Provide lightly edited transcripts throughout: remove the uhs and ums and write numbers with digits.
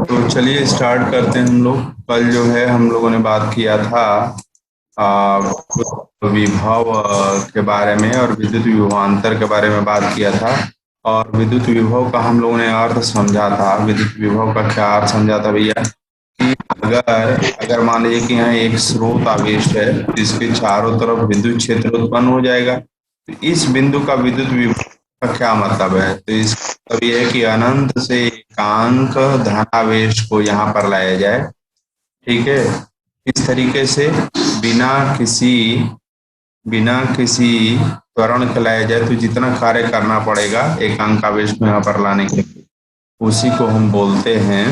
तो चलिए स्टार्ट करते हैं हम लोग। कल जो है हम लोगों ने बात किया था आ, विभव के बारे में और विद्युत विभवांतर के बारे में बात किया था। और विद्युत विभव का हम लोगों ने अर्थ समझा था। विद्युत विभव का क्या अर्थ समझा था भैया? कि अगर अगर मान लीजिए कि यहाँ एक स्रोत आवेश है तो इसके चारों तरफ विद्युत क्षेत्र उत्पन्न हो जाएगा। तो इस बिंदु का विद्युत विभव का क्या मतलब है? तो इसका मतलब ये है कि अनंत से एकांक धनावेश को यहाँ पर लाया जाए। ठीक है, इस तरीके से बिना किसी बिना किसी त्वरण के लाया जाए तो जितना कार्य करना पड़ेगा एकांक आवेश को यहाँ पर लाने के लिए, उसी को हम बोलते हैं,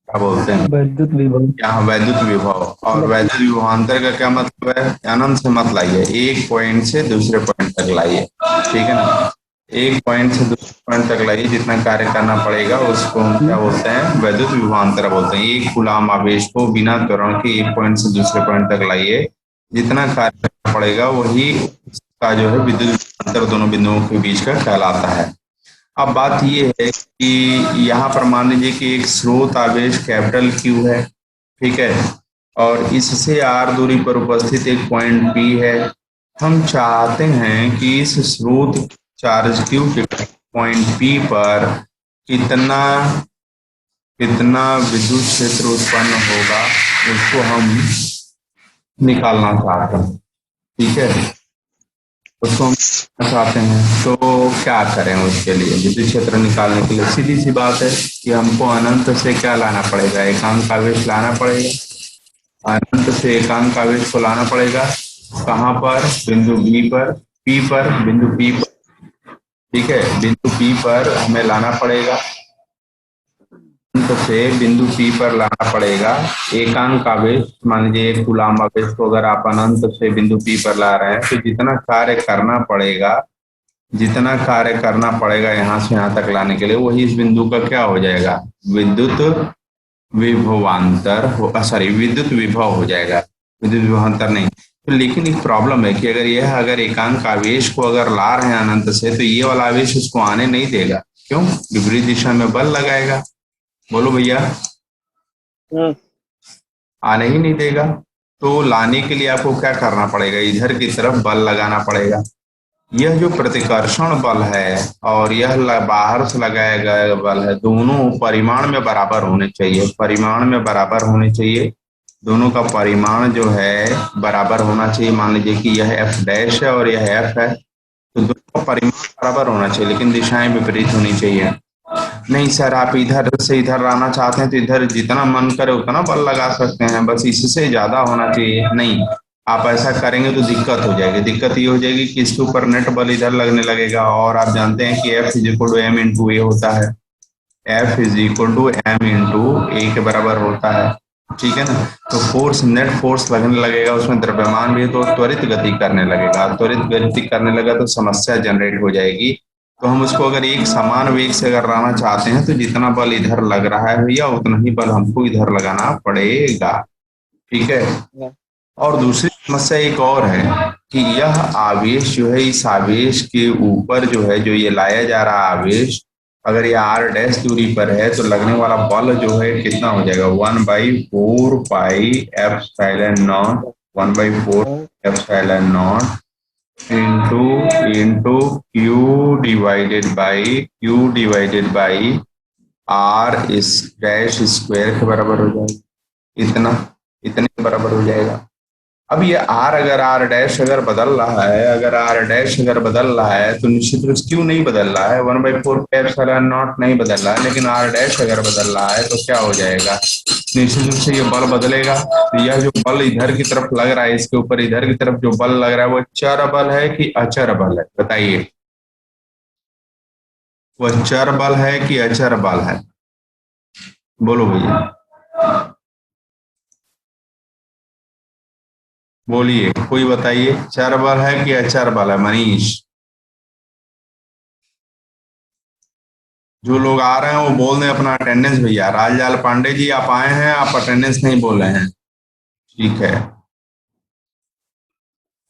क्या बोलते हैं? वैद्युत विभव। यहाँ वैद्युत विभव। और मतलब वैद्युत विभवांतर का क्या मतलब है? अनंत से मत लाइए, एक पॉइंट से दूसरे पॉइंट तक लाइए। ठीक है ना? एक पॉइंट से दूसरे पॉइंट तक लाइए, जितना कार्य करना पड़ेगा उसको हम क्या बोलते हैं? वैद्युत विभवांतर बोलते हैं। एक कूलाम आवेश को बिना त्वरण के एक पॉइंट से दूसरे पॉइंट तक लाइए, जितना कार्य करना पड़ेगा वही का जो है विद्युत विभवांतर दोनों बिंदुओं के बीच का कहलाता है। अब बात ये है कि यहाँ पर मान लीजिए कि एक स्रोत आवेश कैपिटल क्यू है। ठीक है, और इससे आर दूरी पर उपस्थित एक पॉइंट पी है। हम चाहते हैं कि इस स्रोत चार्ज क्यू के पॉइंट पी पर कितना कितना विद्युत क्षेत्र उत्पन्न होगा, उसको हम निकालना चाहते हैं। ठीक है, उसको हम चाहते हैं तो क्या करें? उसके लिए विद्युत क्षेत्र निकालने के लिए सीधी सी बात है कि हमको अनंत से क्या लाना पड़ेगा? एकांक आवेश लाना पड़ेगा। अनंत से एकांक आवेश को लाना पड़ेगा। कहाँ पर? बिंदु बी पर, पी पर, बिंदु पी पर। ठीक है, बिंदु पी पर हमें लाना पड़ेगा। अनंत से बिंदु पी पर लाना पड़ेगा एकांक आवेश। मान लीजिए एक कूलाम आवेश को अगर आप अनंत से बिंदु पी पर ला रहे हैं तो जितना कार्य करना पड़ेगा यहाँ से यहाँ तक लाने के लिए, वही इस बिंदु का क्या हो जाएगा? विद्युत विभवांतर हो, सॉरी, विद्युत विभव हो जाएगा। विद्युत विभवांतर नहीं। तो लेकिन एक प्रॉब्लम है कि अगर एकांक आवेश को अगर ला रहे हैं अनंत से, तो ये वाला आवेश उसको आने नहीं देगा। क्यों? विपरीत दिशा में बल लगाएगा। बोलो भैया। आने ही नहीं देगा। तो लाने के लिए आपको क्या करना पड़ेगा? इधर की तरफ बल लगाना पड़ेगा। यह जो प्रतिकर्षण बल है और यह बाहर से लगाया गया बल है, दोनों परिमाण में बराबर होने चाहिए। परिमाण में बराबर होने चाहिए। दोनों का परिमाण जो है बराबर होना चाहिए। मान लीजिए कि यह एफ डैश है और यह एफ है, तो दोनों का परिमाण बराबर होना चाहिए, लेकिन दिशाएं विपरीत होनी चाहिए। नहीं सर, आप इधर से इधर लाना चाहते हैं तो इधर जितना मन करे उतना बल लगा सकते हैं, बस इससे ज्यादा होना चाहिए नहीं। आप ऐसा करेंगे तो दिक्कत हो जाएगी। दिक्कत ये हो जाएगी कि इसके ऊपर नेट बल इधर लगने लगेगा, और आप जानते हैं कि F is equal to M into A होता है। F is equal to M into A के बराबर होता है। ठीक है ना? तो फोर्स, नेट फोर्स लगने लगेगा, उसमें द्रव्यमान भी है तो त्वरित गति करने लगेगा। त्वरित गति करने लगा तो समस्या जनरेट हो जाएगी। तो हम उसको अगर एक समान वेग से अगर लाना चाहते हैं तो जितना बल इधर लग रहा है भैया, उतना ही बल हमको इधर लगाना पड़ेगा। ठीक है? और दूसरी समस्या एक और है कि यह आवेश जो है, इस आवेश के ऊपर जो है, जो ये लाया जा रहा आवेश, अगर ये आर डैश दूरी पर है तो लगने वाला बल जो है कितना हो जाएगा? 1/4 pi epsilon not, 1/4 epsilon not into into q divided by r इस डैश स्क्वायर के बराबर हो जाएगा। इतना इतने के बराबर हो जाएगा। अब ये आर डैश अगर बदल रहा है तो निश्चित रूप से क्यों नहीं बदल रहा है? 1/4 एप्सिलॉन नॉट नहीं बदल रहा है, लेकिन आर डैश अगर बदल रहा है तो क्या हो जाएगा? निश्चित रूप से ये बल बदलेगा। तो यह जो बल इधर की तरफ लग रहा है, इसके ऊपर इधर की तरफ जो बल लग रहा है, वो चर बल है कि अचर बल है? बताइए, वह चर बल है कि अचर बल है? बोलो भैया, बोलिए, कोई बताइए, चर बल है कि अचर बल है? मनीष, जो लोग आ रहे हैं वो बोल दें अपना अटेंडेंस। भैया राजलाल पांडे जी, आप आए हैं, आप अटेंडेंस नहीं बोल रहे हैं। ठीक है।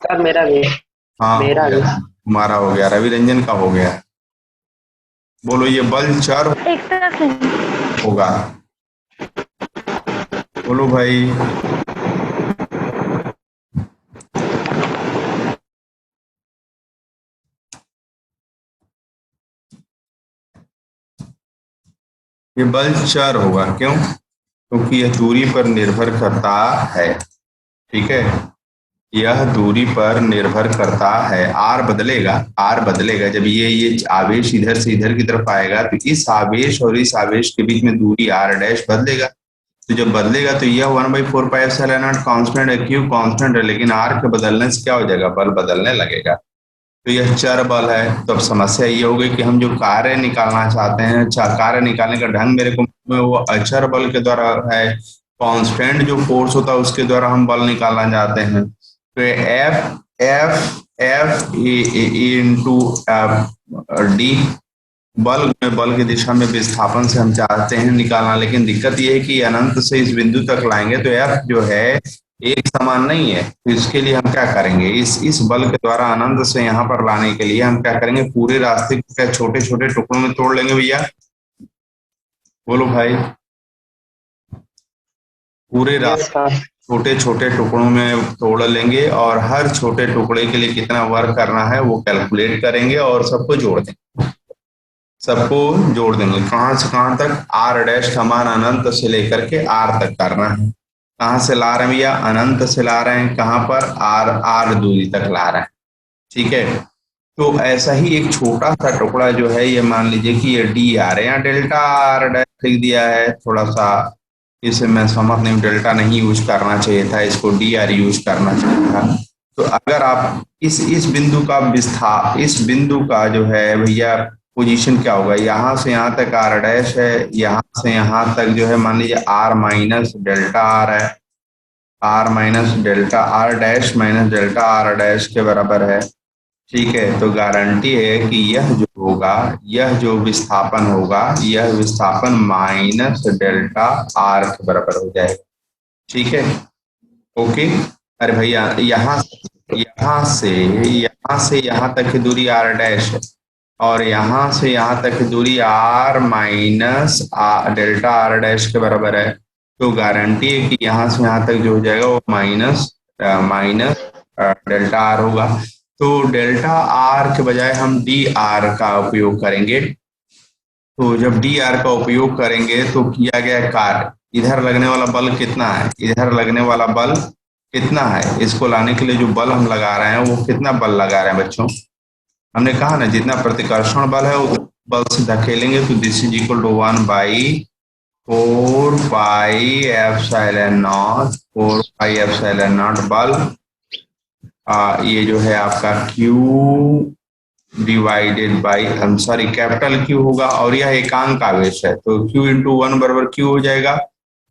सर मेरा भी। हाँ, हो मेरा गया। भी। तुम्हारा हो गया, रवि रंजन का हो गया। बोलो ये बल चर एक तरफ नहीं। होगा? बोलो भाई। ये बल चर होगा, क्यों? क्योंकि यह दूरी पर निर्भर करता है। ठीक है, यह दूरी पर निर्भर करता है। आर बदलेगा, आर बदलेगा जब ये आवेश इधर से इधर की तरफ आएगा, तो इस आवेश और इस आवेश के बीच में दूरी आर डैश बदलेगा। तो जब बदलेगा तो यह 1/4πε0 कांस्टेंट है। क्यू कांस्टेंट है, लेकिन आर के बदलने से क्या हो जाएगा? बल बदलने लगेगा। तो यह चर बल है। तो अब समस्या ये हो गई कि हम जो कार्य निकालना चाहते हैं, कार्य निकालने का ढंग मेरे को मालूम है, वो अचर बल के द्वारा है। कांस्टेंट जो फोर्स होता है उसके द्वारा हम बल निकालना चाहते हैं। तो F F F into D, बल में बल की दिशा में विस्थापन से हम चाहते हैं निकालना। लेकिन दिक्कत यह है कि अनंत से इस बिंदु तक लाएंगे तो एफ जो है एक समान नहीं है। तो इसके लिए हम क्या करेंगे? इस बल के द्वारा अनंत से यहाँ पर लाने के लिए हम क्या करेंगे? पूरे रास्ते को क्या छोटे छोटे टुकड़ों में तोड़ लेंगे भैया? बोलो भाई। पूरे यस रास्ते सर। छोटे छोटे टुकड़ों में तोड़ लेंगे और हर छोटे टुकड़े के लिए कितना वर्क करना है वो कैलकुलेट करेंगे और सबको जोड़ देंगे। सबको जोड़ देंगे कहाँ से कहाँ तक? आर डैश समान अनंत से लेकर के आर तक करना है। कहाँ से ला रहे हैं भैया? अनंत से ला रहे हैं। कहाँ पर? आर आर दूरी तक ला रहे हैं। ठीक है, तो ऐसा ही एक छोटा सा टुकड़ा जो है, ये मान लीजिए कि ये डी आर है, यहाँ डेल्टा आर डैश लिख दिया है। थोड़ा सा इसे मैं समझ नहीं, डेल्टा नहीं यूज करना चाहिए था, इसको डी आर यूज करना चाहिए था। तो अगर आप इस बिंदु का विस्थाप, इस बिंदु का जो है भैया पोजीशन क्या होगा? यहाँ से यहाँ तक आर डैश है, यहाँ से यहाँ तक जो है मान लीजिए आर माइनस डेल्टा आर है। R minus delta r dash minus delta r dash के बराबर है। ठीक है, तो गारंटी है कि यह जो होगा, यह जो विस्थापन होगा, यह विस्थापन माइनस डेल्टा आर के बराबर हो जाएगा। ठीक है, ओके। अरे भैया यहाँ से यहाँ तक की दूरी आर डैश है, और यहाँ से यहाँ तक की दूरी r minus delta r dash के बराबर है। तो गारंटी है कि यहाँ से यहाँ तक जो हो जाएगा वो माइनस माइनस डेल्टा आर होगा। तो डेल्टा आर के बजाय हम डी आर का उपयोग करेंगे। तो जब डी आर का उपयोग करेंगे तो किया गया कार्य, इधर लगने वाला बल कितना है? इधर लगने वाला बल कितना है? इसको लाने के लिए जो बल हम लगा रहे हैं वो कितना बल लगा रहे हैं बच्चों? हमने कहा ना जितना प्रतिकर्षण बल है उतना बल से धकेलेंगे। तो दिस इज इक्वल टू 1/4πε0, 4πε0 बल। ये जो है आपका Q divided by, sorry capital Q होगा, और यह एकांक आवेश है तो Q इंटू 1 बराबर Q हो जाएगा,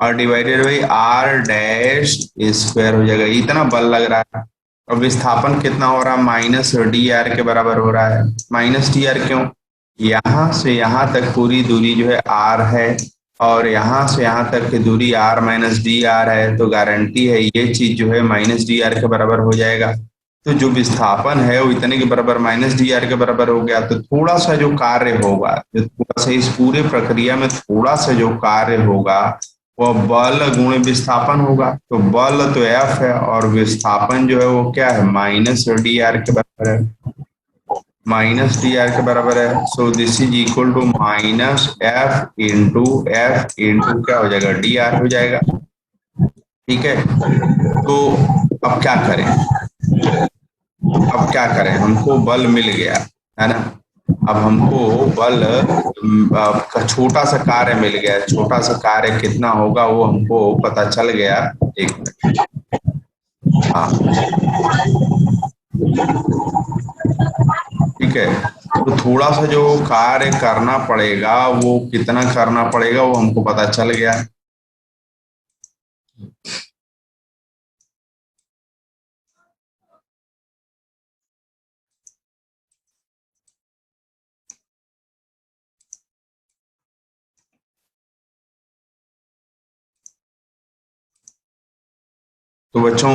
और divided by r dash square हो जाएगा। इतना बल लग रहा है। और विस्थापन कितना हो रहा है? माइनस डी आर के बराबर हो रहा है। माइनस डी आर क्यों? यहाँ से यहाँ तक पूरी दूरी जो है आर है, और यहाँ से यहाँ तक की दूरी आर माइनस डी आर है। तो गारंटी है ये चीज जो है माइनस डी आर के बराबर हो जाएगा। तो जो विस्थापन है वो इतने के बराबर माइनस डी आर के बराबर हो गया। तो थोड़ा सा जो कार्य होगा, जो थोड़ा सा इस पूरे प्रक्रिया में थोड़ा सा जो कार्य होगा वह बल गुणे विस्थापन होगा। तो बल तो एफ है और विस्थापन जो है वो क्या है? माइनस डी आर के बराबर है। माइनस डी आर के बराबर है। So this is equal to minus f into क्या हो जाएगा? डी आर हो जाएगा। ठीक है, तो अब क्या करें? अब क्या करें? हमको बल मिल गया है ना। अब हमको बल का छोटा सा कार्य मिल गया। छोटा सा कार्य कितना होगा वो हमको पता चल गया। एक मिनट, हाँ ठीक है। तो थोड़ा सा जो कार्य करना पड़ेगा वो कितना करना पड़ेगा वो हमको पता चल गया। तो बच्चों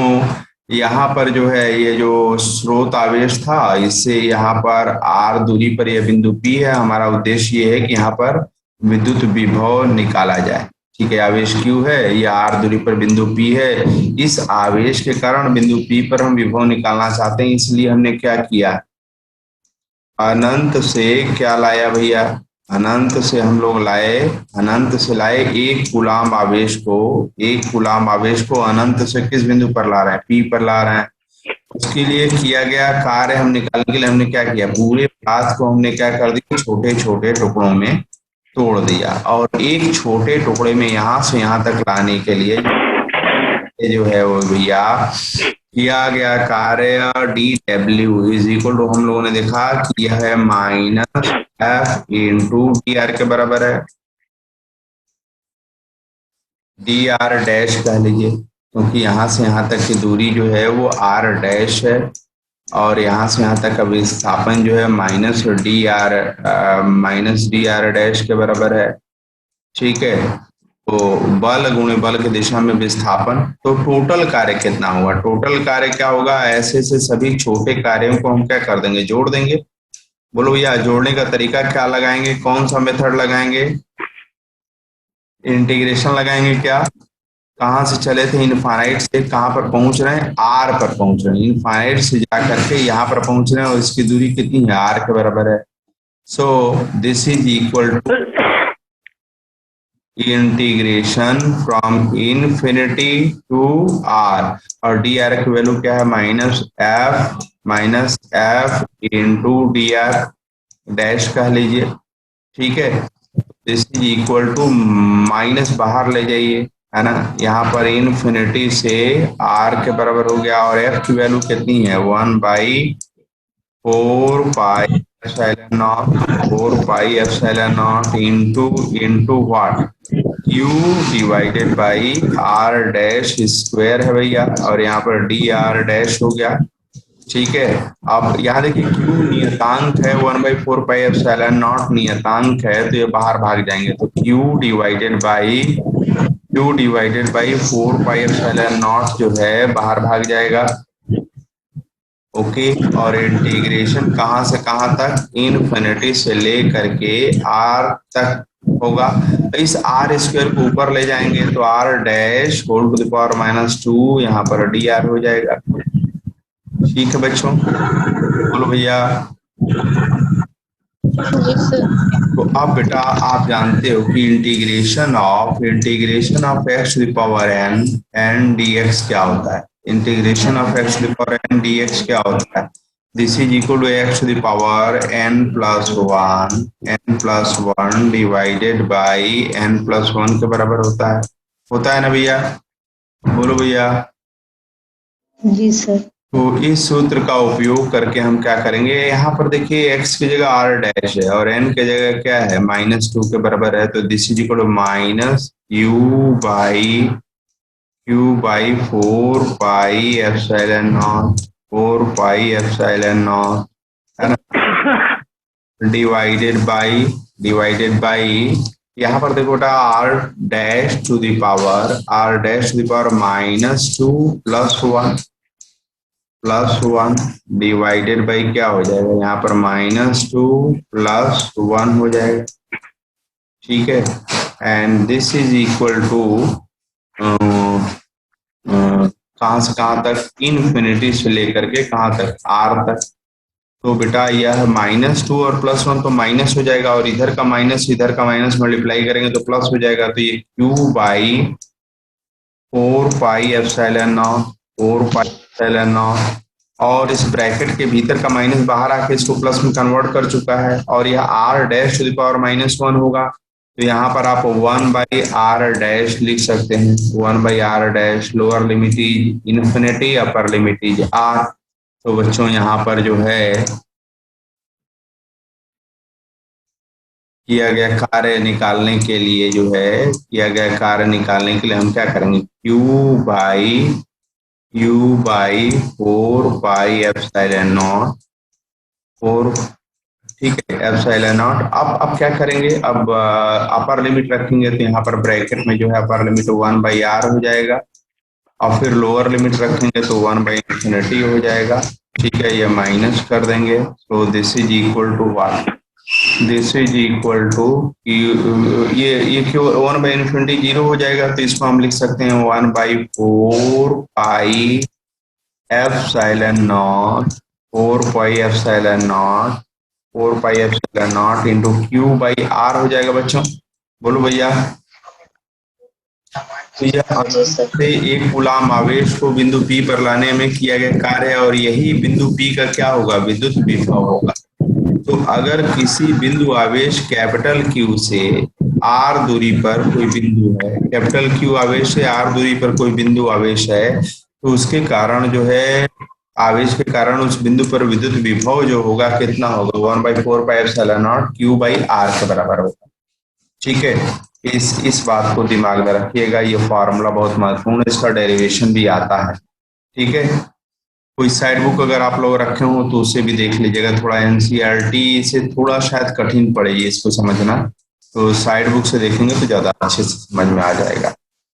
यहाँ पर जो है ये जो स्रोत आवेश था, इससे यहाँ पर आर दूरी पर यह बिंदु पी है। हमारा उद्देश्य ये है कि यहाँ पर विद्युत विभव निकाला जाए। ठीक है, आवेश क्यू है, ये आर दूरी पर बिंदु पी है। इस आवेश के कारण बिंदु पी पर हम विभव निकालना चाहते हैं, इसलिए हमने क्या किया, अनंत से क्या लाया भैया, अनंत से हम लोग लाए, अनंत से लाए एक कूलाम आवेश को, एक कूलाम आवेश को अनंत से किस बिंदु पर ला रहे हैं, पी पर ला रहे हैं। उसके लिए किया गया कार्य हम निकालने के लिए हमने क्या किया, पूरे पदार्थ को हमने क्या कर दिया, छोटे छोटे टुकड़ों में तोड़ दिया, और एक छोटे टुकड़े में यहां से यहां तक लाने के लिए ये जो है वो भैया किया गया कार्य डी डब्ल्यू इज इक्वल टू, हम लोगों ने देखा कि यह है minus f into d r के बराबर है, डी आर डैश कह लीजिए, क्योंकि यहां से यहां तक की दूरी जो है वो आर डैश है, और यहां से यहां तक का विस्थापन जो है माइनस डी आर डैश के बराबर है। ठीक है, तो बल गुणे बल की दिशा में विस्थापन, तो टोटल कार्य कितना होगा, टोटल कार्य क्या होगा, ऐसे से सभी छोटे कार्यों को हम क्या कर देंगे, जोड़ देंगे। बोलो भैया, जोड़ने का तरीका क्या लगाएंगे, कौन सा मेथड लगाएंगे, इंटीग्रेशन लगाएंगे क्या, कहां से चले थे, इनफाइनाइट से कहां पर पहुंच रहे हैं, आर पर पहुंच रहे हैं, इनफाइनाइट से जा करके यहां पर पहुंच रहे हैं, और इसकी दूरी कितनी है, आर के बराबर है। So this is equal to integration from infinity to r, और डी आर की वैल्यू क्या है, minus f into d r dash कह लीजिए। ठीक है, this is equal to minus बाहर ले जाइए, है ना, यहाँ पर इन्फिनिटी से आर के बराबर हो गया, और एफ की वैल्यू कितनी है, 1/4 pi epsilon not, 4 pi epsilon not into what, q divided by r dash square है भैया, और यहाँ पर डी आर डैश हो गया। ठीक है, अब यहाँ देखिए क्यू नियतांक है, 1/4 पाई एप्सिलॉन नॉट नियतांक है, तो ये बाहर भाग जाएंगे, तो Q divided by 4 pi epsilon not जो है बाहर भाग जाएगा। ओके, और इंटीग्रेशन कहां से कहां तक, इनफिनिटी से लेकर के आर तक होगा। इस आर स्क्वायर को ऊपर ले जाएंगे तो r dash whole to the power -2, यहाँ पर डी आर हो जाएगा। ठीक है बच्चों, बोलो भैया। तो अब बेटा आप जानते हो कि integration of x to the power n d x क्या होता है, integration of x to the power n d x क्या होता है, this is equal to x to the power n+1 divided by n+1 के बराबर होता है ना भैया, बोलो भैया। जी सर। तो इस सूत्र का उपयोग करके हम क्या करेंगे, यहाँ पर देखिए x की जगह r डैश है और n की जगह क्या है, -2 के बराबर है, तो this is equal to minus q by 4 pi epsilon not, 4 pi epsilon not, है ना, डिवाइडेड बाई यहाँ पर देखो बेटा r dash to the power -2 +1 divided by क्या हो जाएगा, यहाँ पर -2 +1 हो जाएगा। ठीक है, and this is equal to कहां से कहां तक, इनफिनिटी से लेकर के कहां तक, आर तक। तो बेटा यह -2 और +1 तो माइनस हो जाएगा, और इधर का माइनस मल्टीप्लाई करेंगे तो प्लस हो जाएगा, तो ये Q by 4 pi epsilon not, और इस ब्रैकेट के भीतर का माइनस बाहर आके इसको प्लस में कन्वर्ट कर चुका है, और यह r dash to the power -1 होगा, तो यहाँ पर आप 1/r डैश लिख सकते हैं, 1/r dash, lower limit is infinity, upper limit is r। तो बच्चों यहाँ पर जो है किया गया कार्य निकालने के लिए हम क्या करेंगे, Q by 4 pi epsilon not, 4, ठीक है, एप्सिलॉन नॉट। अब क्या करेंगे, अब अपर लिमिट रखेंगे, तो यहाँ पर ब्रैकेट में जो है अपर लिमिट 1/r हो जाएगा, और फिर लोअर लिमिट रखेंगे तो 1/∞ हो जाएगा। ठीक है, ये माइनस कर देंगे, तो this is equal to what, this is equal to, ये क्यों 1/∞ जीरो हो जाएगा, तो इसको हम लिख सकते हैं 1/4 pi epsilon not, 4 pi epsilon not, 4 pi epsilon not into q by r हो जाएगा बच्चों। बोलो भैया। तो यह जी सर। से एक गुलाम आवेश को बिंदु P पर लाने में किया गया कार्य है, और यही बिंदु P का क्या होगा, विद्युत विभव होगा। तो अगर किसी बिंदु आवेश कैपिटल Q से R दूरी पर कोई बिंदु है, कैपिटल Q आवेश से R दूरी पर कोई बिंदु आवेश है, तो उसके कारण जो है, आवेश के कारण उस बिंदु पर विद्युत विभव जो होगा कितना होगा, 1/4 pi epsilon not Q by R के बराबर होगा। ठीक है, इस बात को दिमाग में रखिएगा, ये फॉर्मूला बहुत महत्वपूर्ण है, इसका डेरिवेशन भी आता है। ठीक है, कोई साइड बुक अगर आप लोग रखे हो तो उसे भी देख लीजिएगा, थोड़ा एनसीईआरटी से थोड़ा शायद कठिन पड़ेगी इसको समझना, तो साइड बुक से देखेंगे तो ज्यादा अच्छे से समझ में आ जाएगा।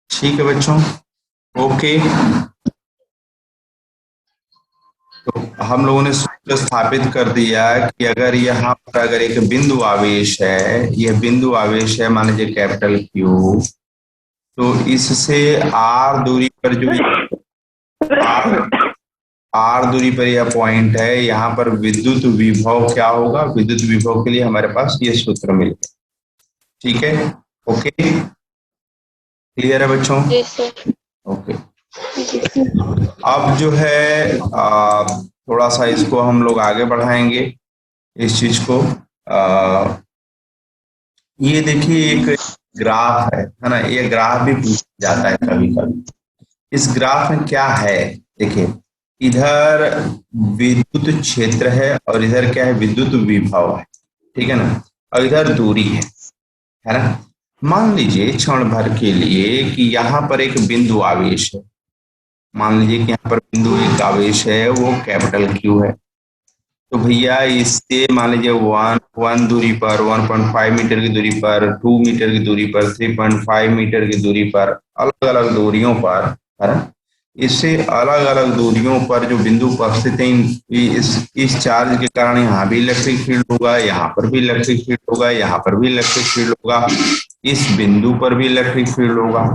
ठीक है बच्चों, ओके। तो हम लोगों ने सूत्र स्थापित कर दिया कि अगर यहाँ पर अगर एक बिंदु आवेश है, यह बिंदु आवेश है मान लीजिए कैपिटल Q, तो इससे R दूरी पर जो R दूरी पर यह पॉइंट है, यहाँ पर विद्युत विभव क्या होगा, विद्युत विभव के लिए हमारे पास ये सूत्र मिल गया। ठीक है, ओके, क्लियर है बच्चों? जी सर। ओके। अब जो है थोड़ा सा इसको हम लोग आगे बढ़ाएंगे इस चीज को। ये देखिए एक ग्राफ है ना, ये ग्राफ भी पूछा जाता है कभी कभी। इस ग्राफ में क्या है, देखिए इधर विद्युत क्षेत्र है और इधर क्या है, विद्युत विभव है। ठीक है ना, और इधर दूरी है ना। मान लीजिए क्षण भर के लिए कि यहाँ पर एक बिंदु आवेश है, मान लीजिए कि यहाँ पर बिंदु एक आवेश है, वो कैपिटल Q है। तो भैया इससे मान लीजिए वन दूरी पर, 1.5 मीटर की दूरी पर, 2 मीटर की दूरी पर, 3.5 मीटर की दूरी पर, अलग अलग दूरियों पर, है ना, इससे अलग अलग दूरियों पर जो बिंदु उपस्थित है, इस चार्ज के कारण यहाँ भी इलेक्ट्रिक फील्ड होगा, यहाँ पर भी इलेक्ट्रिक फील्ड होगा, यहाँ पर भी इलेक्ट्रिक फील्ड होगा, इस बिंदु पर भी इलेक्ट्रिक फील्ड होगा।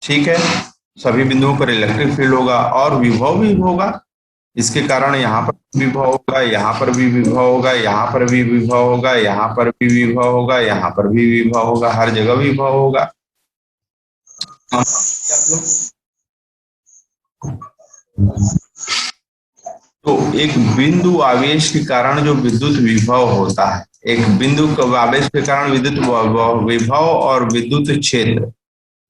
ठीक है, सभी बिंदुओं पर इलेक्ट्रिक फील्ड होगा और विभव भी होगा, इसके कारण यहाँ पर विभव होगा, यहाँ पर भी विभव होगा, यहाँ पर भी विभव होगा, यहाँ पर भी विभव होगा, यहाँ पर भी विभव होगा, हर जगह विभव होगा। तो एक बिंदु आवेश के कारण जो विद्युत विभव होता है, एक बिंदु आवेश के कारण विद्युत विभव और विद्युत क्षेत्र,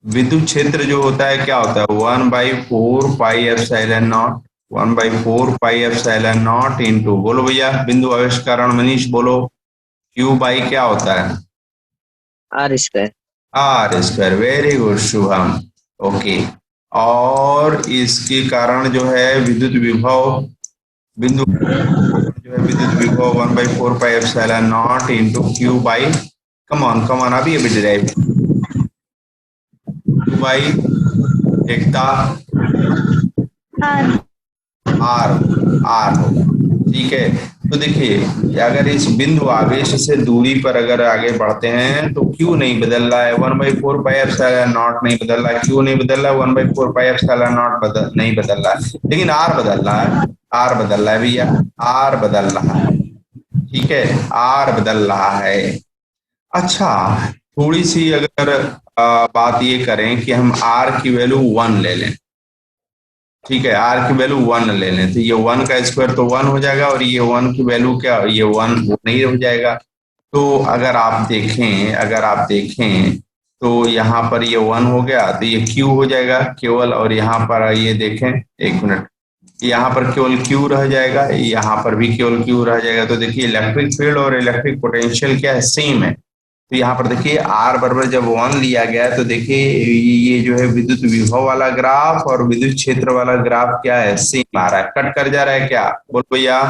विद्युत क्षेत्र जो होता है क्या होता है, 1/4 pi epsilon not, 1/4 pi epsilon not into, बोलो भैया बिंदु आवेश के कारण, मनीष बोलो, Q बाई क्या होता है, R²। R²। Very good Shubham, okay. और इसके कारण जो है विद्युत विभव, बिंदु जो है विद्युत विभव 1/4 pi epsilon not into Q by, come on अभी डिराइव, Q बाई एकता आर होगा। ठीक है, तो देखिए अगर इस बिंदु आवेश से दूरी पर अगर आगे बढ़ते हैं तो Q नहीं बदल रहा है, 1/4 पाई एप्सिलॉन नॉट नहीं बदल रहा है, Q नहीं बदल रहा है, 1/4 पाई एप्सिलॉन नॉट नहीं बदल रहा है, लेकिन R बदल रहा है, R बदल रहा है भैया, R बदल रहा है। ठीक है, R बदल रहा है। अच्छा, थोड़ी सी अगर बात ये करें कि हम R की वैल्यू 1 ले लें, ठीक है, R की वैल्यू 1 ले लें, तो ये 1 का स्क्वायर तो 1 हो जाएगा, और ये 1 की वैल्यू क्या, ये 1 नहीं हो जाएगा। तो अगर आप देखें तो यहाँ पर ये 1 हो गया, तो ये Q हो जाएगा केवल, और यहाँ पर ये देखें, एक मिनट, यहाँ पर केवल Q रह जाएगा, यहाँ पर भी केवल Q रह जाएगा। तो देखिए इलेक्ट्रिक फील्ड और इलेक्ट्रिक पोटेंशियल क्या है, सेम है। तो यहाँ पर देखिए R बराबर जब 1 लिया गया, तो देखिए ये जो है विद्युत विभव वाला ग्राफ और विद्युत क्षेत्र वाला ग्राफ क्या है, सेम आ रहा है, कट कर जा रहा है क्या, बोल भैया।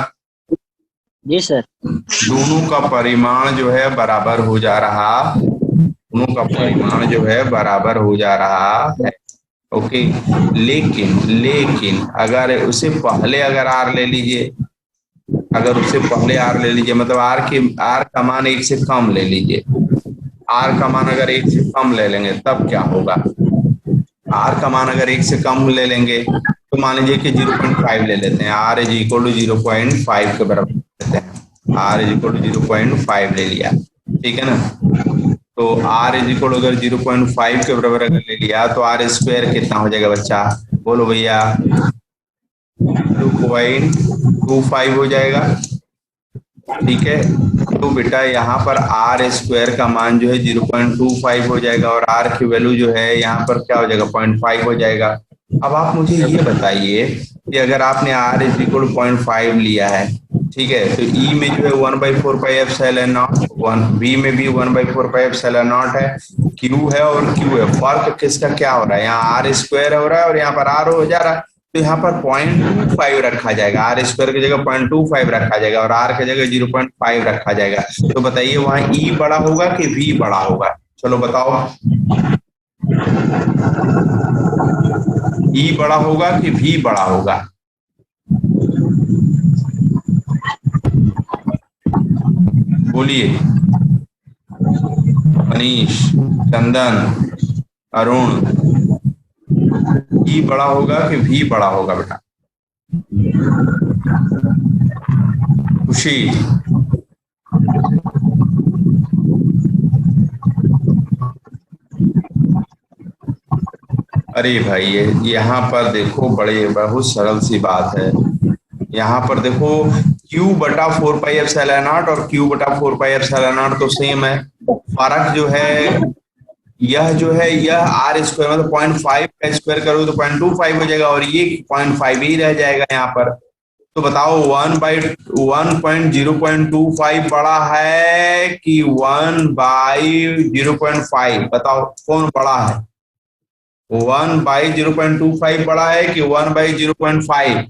जी सर। दोनों का परिमाण जो है बराबर हो जा रहा, दोनों का परिमाण जो है बराबर हो जा रहा है। ओके। लेकिन लेकिन अगर उसे पहले अगर आर ले लीजिए, अगर उससे पहले आर ले लीजिए, मतलब आर का मान एक से कम ले लीजिए, आर का मान अगर एक से कम ले लेंगे तब क्या होगा? आर का मान अगर एक से कम ले लेंगे तो मान लीजिए कि 0.5 ले लेते हैं, आर इज इक्वल टू 0.5 के बराबर लेते हैं, आर इज इक्वल टू 0.5 ले लिया, ठीक है ना। तो आर इज इक्वल अगर 0.5 के बराबर अगर ले लिया तो आर स्क्वायर कितना हो जाएगा बच्चा? बोलो भैया। 2.25 हो जाएगा, ठीक है। तो बेटा यहाँ पर आर स्क्वायर का मान जो है 0.25 हो जाएगा और आर की वैल्यू जो है यहाँ पर क्या हो जाएगा? 0.5 हो जाएगा। अब आप मुझे ये बताइए कि अगर आपने आर इज इक्वल 0.5 लिया है, ठीक है, तो ई में जो है 1/4πε0, वन बी में भी 1/4πε0 है, क्यू है और क्यू है, फर्क किसका क्या हो रहा है? यहाँ आर स्क्वायर हो रहा है और यहाँ पर आर हो जा रहा है, तो यहाँ पर 0.25 रखा जाएगा, आर स्क्वायर की जगह 0.25 रखा जाएगा और आर की जगह 0.5 रखा जाएगा। तो बताइए वहां ई बड़ा होगा कि वी बड़ा होगा? चलो बताओ, ई बड़ा होगा कि वी बड़ा होगा? बोलिए। मनीष, चंदन, अरुण, ई बड़ा होगा कि वी बड़ा होगा बेटा? खुशी, अरे भाई ये यहाँ पर देखो, बड़े बहुत सरल सी बात है। यहाँ पर देखो, Q बटा 4πε0 और Q बटा 4πε0 तो सेम है। फर्क जो है यह जो है यह आर स्क्वायर मतलब 0.5 का स्क्वायर करो तो 0.25 हो जाएगा और ये 0.5 ही रह जाएगा यहाँ पर। तो बताओ 1/0.25 बड़ा है कि 1/0.5? बताओ कौन बड़ा है? 1/0.25 बड़ा है कि 1/0.5?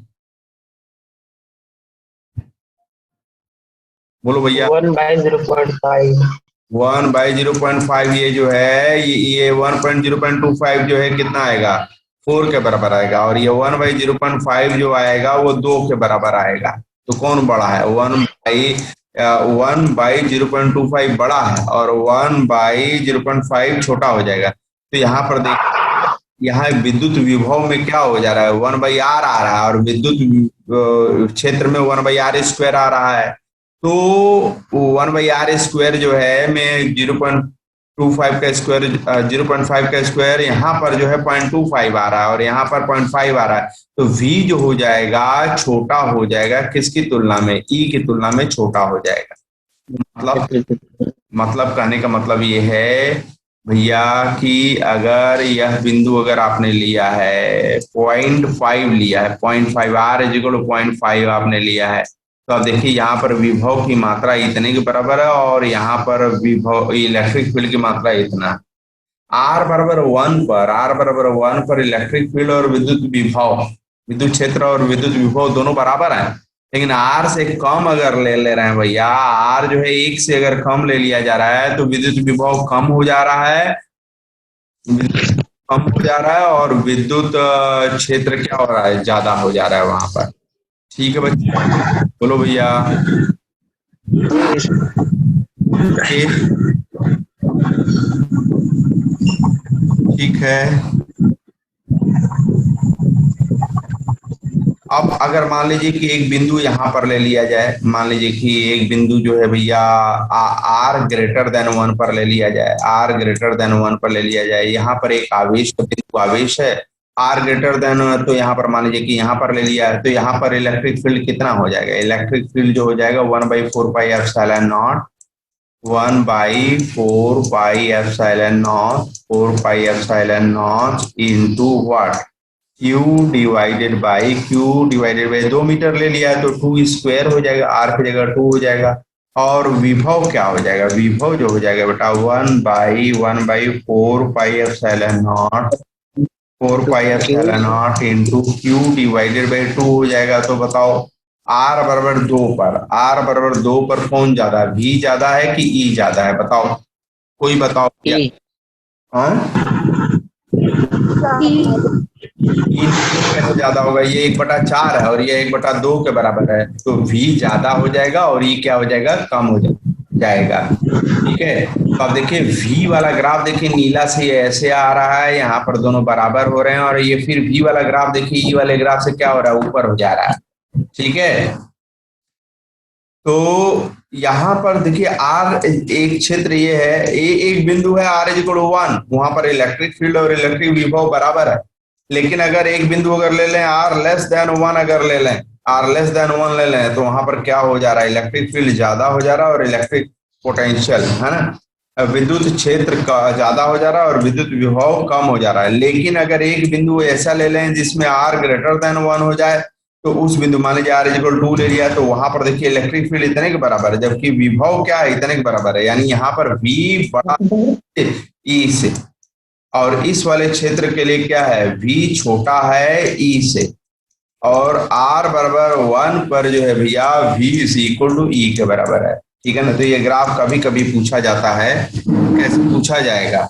बोलो भैया। 1/0.5। 1/0.5 ये जो है ये 1/0.25 जो है कितना आएगा? 4 के बराबर आएगा और ये 1/0.5 जो आएगा वो 2 के बराबर आएगा। तो कौन बड़ा है? 1/0.25 बड़ा है और 1/0.5 छोटा हो जाएगा। तो यहाँ पर देख, यहाँ विद्युत विभव में क्या हो जा रहा है? 1/r आ रहा है और विद्युत क्षेत्र में 1/r² आ रहा है। तो 1/r² जो है में 0.25 का स्क्वायर 0.5 का स्क्वायर यहाँ पर जो है 0.25 आ रहा है और यहाँ पर 0.5 आ रहा है। तो v जो हो जाएगा छोटा हो जाएगा किसकी तुलना में? e की तुलना में छोटा हो जाएगा। मतलब कहने का मतलब ये है भैया कि अगर यह बिंदु अगर आपने लिया है 0.5 लिया है, 0.5 आर इज इक्वल टू 0.5 आपने लिया है, तो आप देखिए यहाँ पर विभव की मात्रा इतने के बराबर है और यहाँ पर विभव इलेक्ट्रिक फील्ड की मात्रा इतना। आर बराबर 1 पर इलेक्ट्रिक फील्ड और विद्युत विभव, विद्युत क्षेत्र और विद्युत विभव दोनों बराबर है। लेकिन आर से कम अगर ले रहे हैं भैया, आर जो है 1 से अगर कम ले लिया जा रहा है तो विद्युत विभव कम हो जा रहा है, कम हो जा रहा है और विद्युत क्षेत्र क्या हो रहा है? ज्यादा हो जा रहा है वहां पर। ठीक है बच्चे, बोलो भैया। ठीक है। अब अगर मान लीजिए कि एक बिंदु यहाँ पर ले लिया जाए, मान लीजिए कि एक बिंदु जो है भैया आर ग्रेटर देन 1 पर ले लिया जाए, आर ग्रेटर देन 1 पर ले लिया जाए। यहाँ पर एक आवेश का बिंदु आवेश है आर ग्रेटर देन, तो यहाँ पर मान लीजिए कि यहाँ पर ले लिया है तो यहाँ पर इलेक्ट्रिक फील्ड कितना हो जाएगा? इलेक्ट्रिक फील्ड जो हो जाएगा 1/4πε0, 4πε0 into what? Q divided by 2 metre ले लिया है तो 2 स्क्वायर हो जाएगा, आर की जगह 2 हो जाएगा। और विभव क्या हो जाएगा? विभव जो हो जाएगा बेटा 1/4πε0 इंटू Q डिवाइडेड बाई 2 हो जाएगा। तो बताओ आर बराबर 2 पर, आर बराबर 2 पर कौन ज्यादा है? V ज्यादा है कि E ज्यादा है? बताओ, कोई बताओ क्या? हाँ कैसे ज्यादा होगा, ये 1/4 है और ये 1/2 के बराबर है, तो v ज्यादा हो जाएगा और e क्या हो जाएगा, कम हो जाएगा। ठीक है, तो अब देखिए v वाला ग्राफ देखिए नीला से ये ऐसे आ रहा है, यहाँ पर दोनों बराबर हो रहे हैं, और ये फिर v वाला ग्राफ देखिए e वाले ग्राफ से क्या हो रहा है, ऊपर हो जा रहा है। ठीक है, तो यहाँ पर देखिए r एक क्षेत्र ये है, एक बिंदु है r = 1, वहां पर इलेक्ट्रिक फील्ड और इलेक्ट्रिक विभव बराबर है। लेकिन अगर एक बिंदु अगर ले लें r <1 अगर ले लें, r<1 ले लें, तो वहां पर क्या हो जा रहा है, इलेक्ट्रिक फील्ड ज्यादा हो जा रहा है और इलेक्ट्रिक पोटेंशियल है ना, विद्युत क्षेत्र का ज्यादा हो जा रहा है और विद्युत विभव कम हो जा रहा है। लेकिन अगर एक बिंदु ऐसा ले लें जिसमें r<1 हो जाए, तो उस बिंदु मान लीजिए r = 2 ले लिया, तो वहां पर देखिए इलेक्ट्रिक फील्ड इतने के बराबर है, जबकि विभव क्या है, इतने के बराबर है। यानी यहाँ पर v बड़ा e से, और इस वाले क्षेत्र के लिए क्या है, v छोटा है e से, और r = 1 पर जो है भैया v = e के बराबर है। ठीक है ना, तो ये ग्राफ कभी कभी पूछा जाता है। कैसे पूछा जाएगा,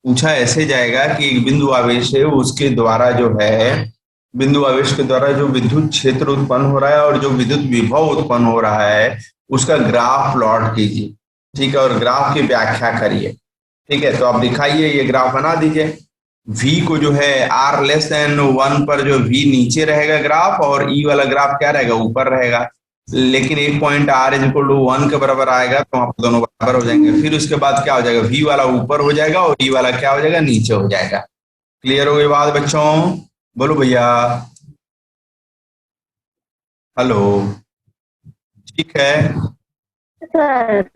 पूछा ऐसे जाएगा कि एक बिंदु आवेश है, उसके द्वारा जो है, बिंदु आवेश के द्वारा जो विद्युत क्षेत्र उत्पन्न हो रहा है और जो विद्युत विभव उत्पन्न हो रहा है, उसका ग्राफ प्लॉट कीजिए। ठीक है, और ग्राफ की व्याख्या करिए। ठीक है, तो आप दिखाइए, ये ग्राफ बना दीजिए। v को जो है r<1 पर जो v नीचे रहेगा ग्राफ, और e वाला ग्राफ क्या रहेगा, ऊपर रहेगा। लेकिन एक पॉइंट r = 1 के बराबर आएगा, तो वहां पर दोनों बराबर हो जाएंगे। फिर उसके बाद क्या हो जाएगा, v वाला ऊपर हो जाएगा और e वाला क्या हो जाएगा, नीचे हो जाएगा। क्लियर हो गई बात बच्चों, बोलो भैया, हेलो। ठीक है, सर।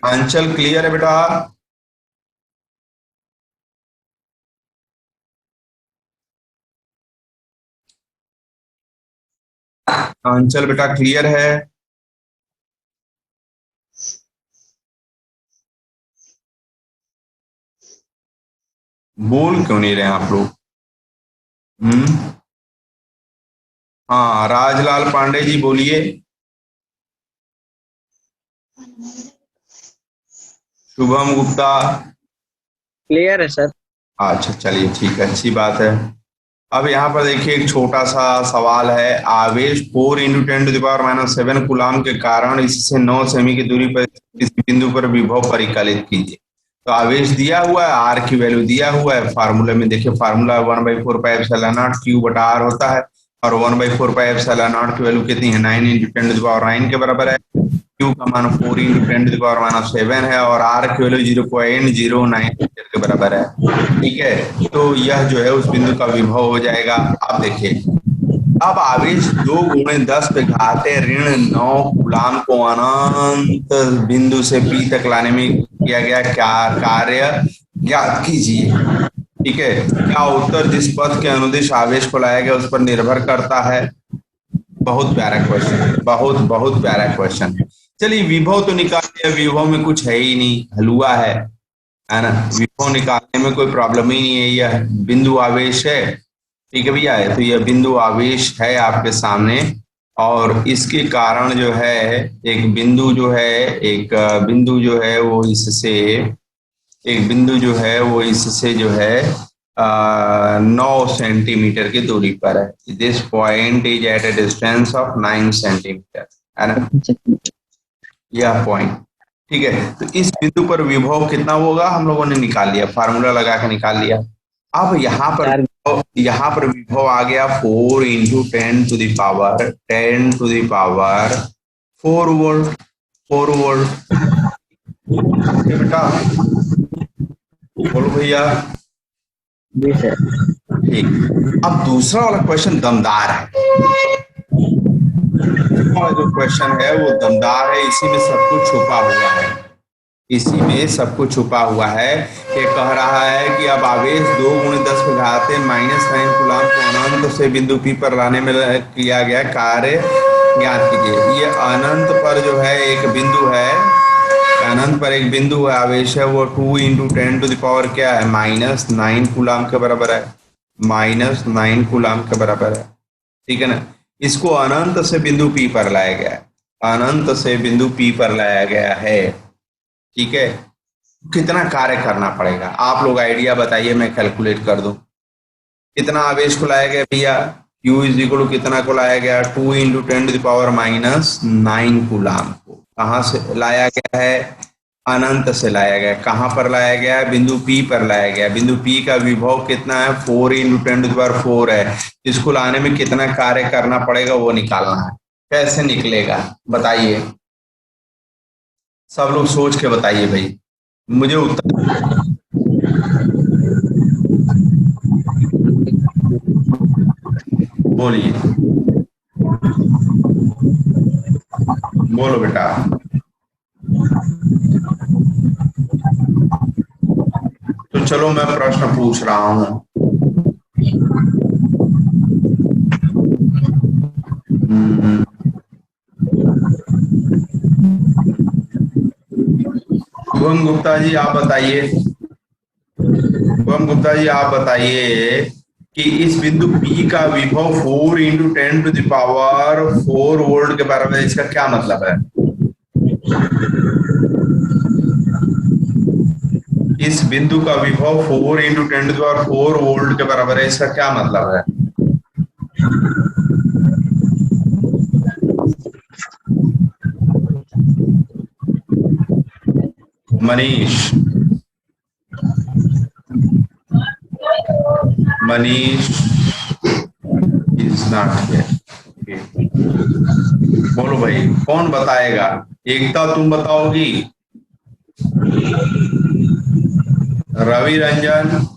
आंचल क्लियर है बेटा? आंचल बेटा क्लियर है? बोल क्यों नहीं रहे आप लोग? हाँ, राजलाल पांडे जी बोलिए। शुभम गुप्ता? क्लियर है सर। अच्छा चलिए ठीक है, अच्छी बात है। अब यहाँ पर देखिए एक छोटा सा सवाल है, आवेश 4 × 10⁻⁷ कूलाम के कारण इससे 9 सेमी की दूरी पर किसी बिंदु पर विभव परिकलित कीजिए। तो आवेश दिया हुआ है, आर की वैल्यू दिया हुआ है, फार्मूले में देखिए, फार्मूला 1/4πε0 Q/r होता है, और 1/4πε0 की वैल्यू कितनी है, 9 × 10⁹ के बराबर है। Q का मान 4 × 10⁻⁷ है, और R की वैल्यू 0.09 के बराबर है। ठीक है, तो यह जो है उस बिंदु का विभव हो जाएगा। अब देखिए, अब आवेश 2 × 10⁻9 कूलाम को अनंत बिंदु से P तक लाने में किया गया क्या कार्य ज्ञात कीजिए। ठीक है, क्या उत्तर जिस पथ के अनुदिश आवेश को लाया गया उस पर निर्भर करता है। बहुत प्यारा क्वेश्चन, बहुत बहुत प्यारा क्वेश्चन। चलिए विभव तो निकाल लिया, विभव में कुछ है ही नहीं, हलवा है ना, विभव निकालने में कोई प्रॉब्लम ही नहीं है। यह बिंदु आवेश है, ठीक है भैया, तो यह बिंदु आवेश है आपके सामने, और इसके कारण जो है एक बिंदु जो है, एक बिंदु जो है वो इससे, एक बिंदु जो है वो इससे जो है 9 सेंटीमीटर की दूरी पर है। This point is at a distance of 9 centimetre, है ना, यह पॉइंट। ठीक है, तो इस बिंदु पर विभव कितना होगा हम लोगों ने निकाल लिया, फार्मूला लगा के निकाल लिया। अब यहाँ पर विभव आ गया 4 × 10⁻4 वोल्ट, 4 वोल्ट। बेटा बोलो भैया। जी सर। ठीक, अब दूसरा वाला क्वेश्चन दमदार है, जो क्वेश्चन है वो दमदार है, इसी में सब कुछ छुपा हुआ है, इसी में सब कुछ छुपा हुआ है। ये कह रहा है कि अब आवेश 2 × 10⁻⁹ कूलाम को अनंत से बिंदु P पर लाने में किया गया कार्य ज्ञात कीजिए। ये अनंत पर जो है एक बिंदु है, अनंत पर एक बिंदु है, आवेश है वो 2 × 10⁻⁻ क्या है, -9 कूलाम के बराबर है, -9 कूलाम के बराबर है। ठीक है ना, इसको अनंत से बिंदु P पर लाया गया है, अनंत से बिंदु P पर लाया गया है। ठीक है, कितना कार्य करना पड़ेगा? आप लोग आइडिया बताइए, मैं कैलकुलेट कर दूं। कितना आवेश को लाया गया भैया? Q इज इक्वल टू कितना को लाया गया? 2 इंटू 10⁻⁹ कूलाम को कहाँ से लाया गया है? अनंत से लाया गया। कहाँ पर लाया गया है? बिंदु P पर लाया गया। बिंदु P का विभव कितना है? 4 इंटू 10⁴ है। इसको लाने में कितना कार्य करना पड़ेगा वो निकालना है। कैसे निकलेगा बताइए, सब लोग सोच के बताइए भाई, मुझे उत्तर। बोलिए, बोलो बेटा। तो चलो मैं प्रश्न पूछ रहा हूं। शुभम गुप्ता जी आप बताइए, शुभम गुप्ता जी आप बताइए कि इस बिंदु P का विभव 4 इंटू 10⁴ वोल्ट के बराबर है, इसका क्या मतलब है? इस बिंदु का विभव 4 इंटू 10⁴ वोल्ट के बराबर है, इसका क्या मतलब है? Manish, Manish is not here. बोलो भाई, कौन बताएगा? एकता तुम बताओगी? रवि रंजन,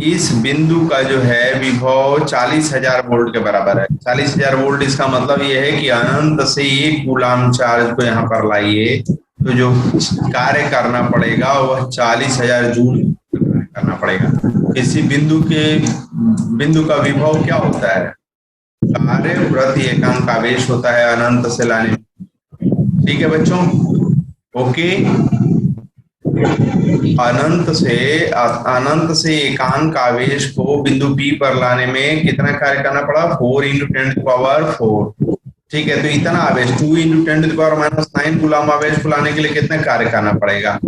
इस बिंदु का जो है विभव 40,000 वोल्ट के बराबर है। 40,000 वोल्ट, इसका मतलब ये है कि अनंत से 1 कूलाम चार्ज को यहाँ पर लाइए तो जो कार्य करना पड़ेगा वह 40,000 जूल करना पड़ेगा। इसी बिंदु का विभव क्या होता है? कार्य प्रति एकांक आवेश होता है अनंत से लाने में। ठीक है बच्चों, ओके। अनंत से एकांक आवेश को बिंदु P पर लाने में कितना कार्य करना पड़ा? 4 इंटू 10⁴। ठीक है, तो इतना आवेश 2 इंटू 10⁻⁹ कूलाम आवेश को लाने के लिए कितना कार्य करना पड़ेगा?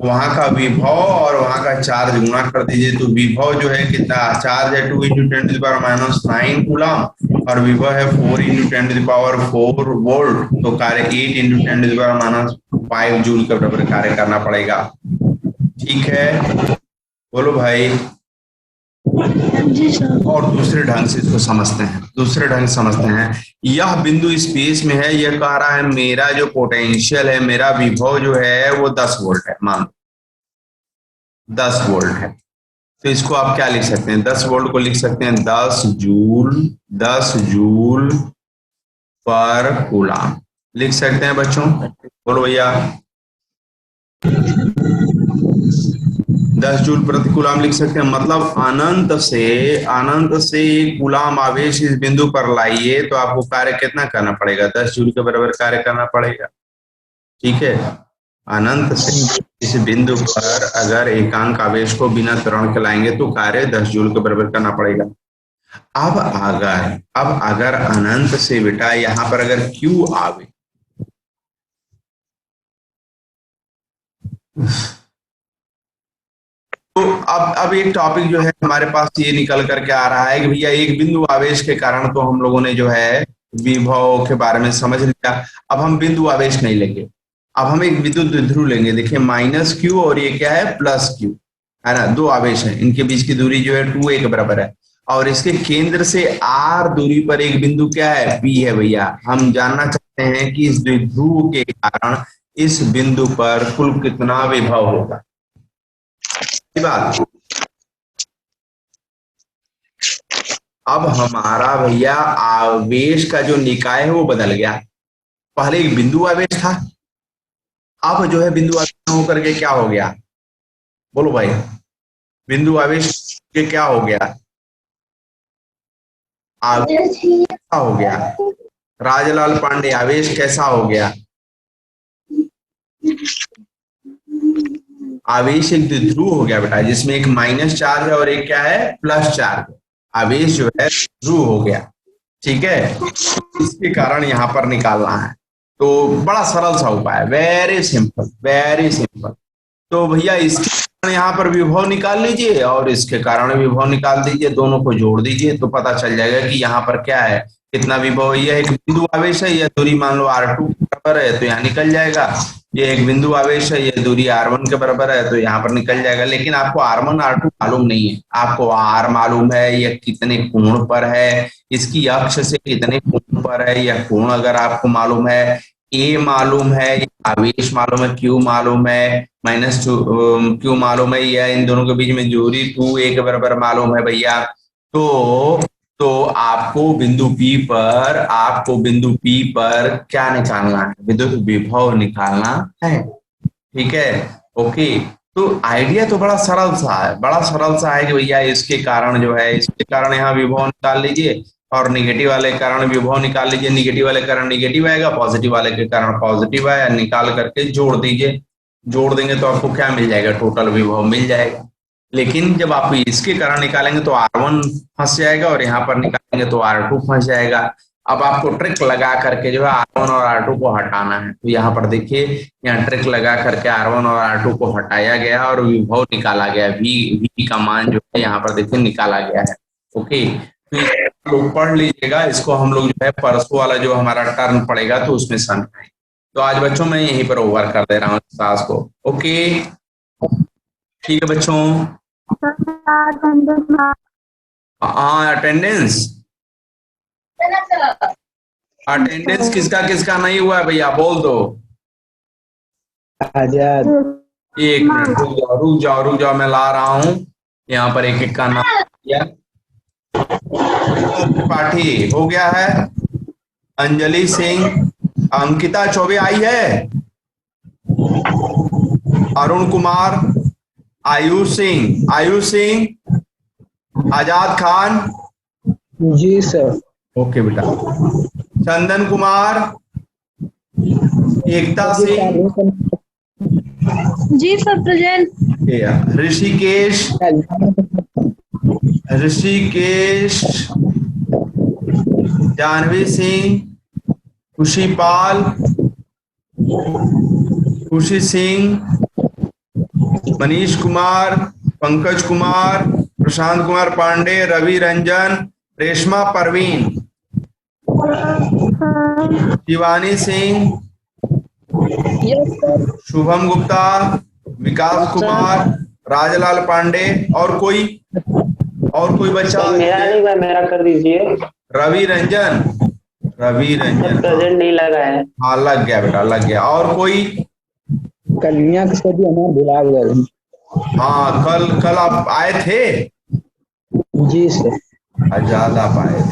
वहां का विभव और वहां का चार्ज गुणा कर दीजिए, तो विभव जो है कितना? चार्ज है 2 इंटू 10⁻⁹ कूलाम और विभव है 4 इंटू 10⁴ वोल्ट, तो कार्य 8 इंटू 10⁻⁵ जूल के बराबर कार्य करना पड़ेगा। ठीक है, बोलो भाई। और दूसरे ढंग से इसको समझते हैं, दूसरे ढंग से समझते हैं। यह बिंदु स्पेस में है, यह कह रहा है मेरा जो पोटेंशियल है, मेरा विभव जो है वो 10 वोल्ट है, मान 10 वोल्ट है। तो इसको आप क्या लिख सकते हैं? 10 वोल्ट को लिख सकते हैं 10 जूल पर कूलाम लिख सकते हैं बच्चों। बोलो भैया, 10 जूल प्रति कूलाम लिख सकते हैं। मतलब अनंत से कूलाम आवेश इस बिंदु पर लाइए तो आपको कार्य कितना करना पड़ेगा? 10 जूल के बराबर कार्य करना पड़ेगा। ठीक है, अनंत से इस बिंदु पर अगर एकांक आवेश को बिना त्वरण के लाएंगे तो कार्य 10 जूल के बराबर करना पड़ेगा। अब अगर अनंत से बेटा यहां पर अगर Q आवे, तो अब एक टॉपिक जो है हमारे पास ये निकल करके आ रहा है कि भैया एक बिंदु आवेश के कारण तो हम लोगों ने जो है विभव के बारे में समझ लिया। अब हम बिंदु आवेश नहीं लेंगे, अब हम एक विद्युत द्विध्रुव लेंगे। देखिए -Q और ये क्या है? +Q है ना, दो आवेश हैं, इनके बीच की दूरी जो है 2a के बराबर है और इसके केंद्र से r दूरी पर एक बिंदु क्या है? P है भैया। हम जानना चाहते हैं कि इस द्विध्रुव के कारण इस बिंदु पर कुल कितना विभव होगा। बात अब हमारा भैया आवेश का जो निकाय है वो बदल गया। पहले एक बिंदु आवेश था, अब जो है बिंदु आवेश होकर के क्या हो गया? बोलो भाई, बिंदु आवेश के क्या हो गया? आवेश कैसा हो गया? राजलाल पांडे, आवेश कैसा हो गया? आवेश एक द्विध्रुव हो गया बेटा, जिसमें एक माइनस चार्ज है और एक क्या है? Plus charge. आवेश जो है ध्रुव हो गया। ठीक है, इसके कारण यहाँ पर निकालना है। तो बड़ा सरल सा उपाय, वेरी सिंपल वेरी सिंपल। तो भैया इसके कारण यहाँ पर विभव निकाल लीजिए और इसके कारण विभव निकाल दीजिए, दोनों को जोड़ दीजिए तो पता चल जाएगा कि यहाँ पर क्या है, कितना विभव। यह एक बिंदु आवेश है, यह दूरी मान लो R2 बराबर है तो यहाँ निकल जाएगा। ये एक बिंदु आवेश है, यह दूरी R1 के बराबर है तो यहाँ पर निकल जाएगा। लेकिन आपको R1 R2 मालूम नहीं है, आपको R मालूम है यह कितने कोण पर है, इसकी अक्ष से कितने कोण पर है यह कोण अगर आपको मालूम है, ए मालूम है, आवेश मालूम है, क्यू मालूम है, -2 मालूम है, या इन दोनों के बीच में दूरी 2a के बराबर मालूम है भैया। तो आपको बिंदु P पर क्या निकालना है, विद्युत विभव निकालना है। ठीक है, ओके। तो आइडिया तो बड़ा सरल सा है कि भैया इसके कारण जो है, इसके कारण यहाँ विभव निकाल लीजिए और निगेटिव वाले कारण विभव निकाल लीजिए। निगेटिव वाले कारण निगेटिव आएगा, पॉजिटिव वाले के कारण पॉजिटिव आया, निकाल करके जोड़ दीजिए। जोड़ देंगे तो आपको क्या मिल जाएगा, टोटल विभव मिल जाएगा। लेकिन जब आप इसके कारण निकालेंगे तो R1 फंस जाएगा और यहाँ पर निकालेंगे तो R2 फंस जाएगा। अब आपको ट्रिक लगा करके जो है R1 और R2 को हटाना है। तो यहाँ पर देखिए, यहाँ ट्रिक लगा करके R1 और R2 को हटाया गया और विभव निकाला गया। V का मान जो है यहाँ पर देखिए निकाला गया है। ओके, तो लोग पढ़ लीजिएगा इसको, हम लोग जो है परसों वाला जो हमारा टर्न पड़ेगा तो उसमें समझाएंगे। तो आज बच्चों मैं यहीं पर ओवर कर दे रहा हूँ क्लास को। ओके, ठीक है बच्चों। हाँ, अटेंडेंस किसका किसका नहीं हुआ है भैया, बोल दो। आजाद। एक मिनट रुक जाओ, मैं ला रहा हूँ यहाँ पर एक एक का नाम किया। त्रिपाठी हो गया है, अंजलि सिंह, अंकिता चौबे आई है, अरुण कुमार, आयुष सिंह, आजाद खान। जी सर। ओके बेटा। चंदन कुमार, एकता सिंह। जी सर प्रेजेंट। ऋषिकेश, जानवी सिंह, खुशी सिंह, मनीष कुमार, पंकज कुमार, प्रशांत कुमार पांडे, रवि रंजन, रेशमा परवीन, शिवानी सिंह, शुभम गुप्ता, विकास कुमार, राजलाल पांडे। और कोई बच्चा? मेरा नहीं हुआ, मेरा कर दीजिए। रवि रंजन प्रेजेंट नहीं लगा है। हाँ लग गया बेटा, लग गया। और कोई? कलियां किसको भी हमें बुला गए। हाँ, कल आप आए थे? जी सर। आजाद आप आए थे।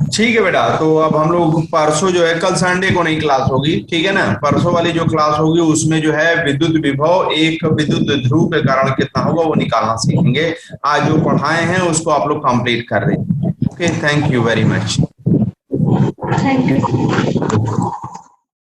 ठीक है बेटा, तो अब हम लोग परसों जो है, कल संडे को नहीं क्लास होगी, ठीक है ना। परसों वाली जो क्लास होगी उसमें जो है विद्युत विभव एक विद्युत ध्रुव के कारण कितना होगा वो निकालना सीखेंगे। आज जो पढ़ाए हैं उसको आप लोग कंप्लीट कर देंगे। Okay, thank you very much. Thank you.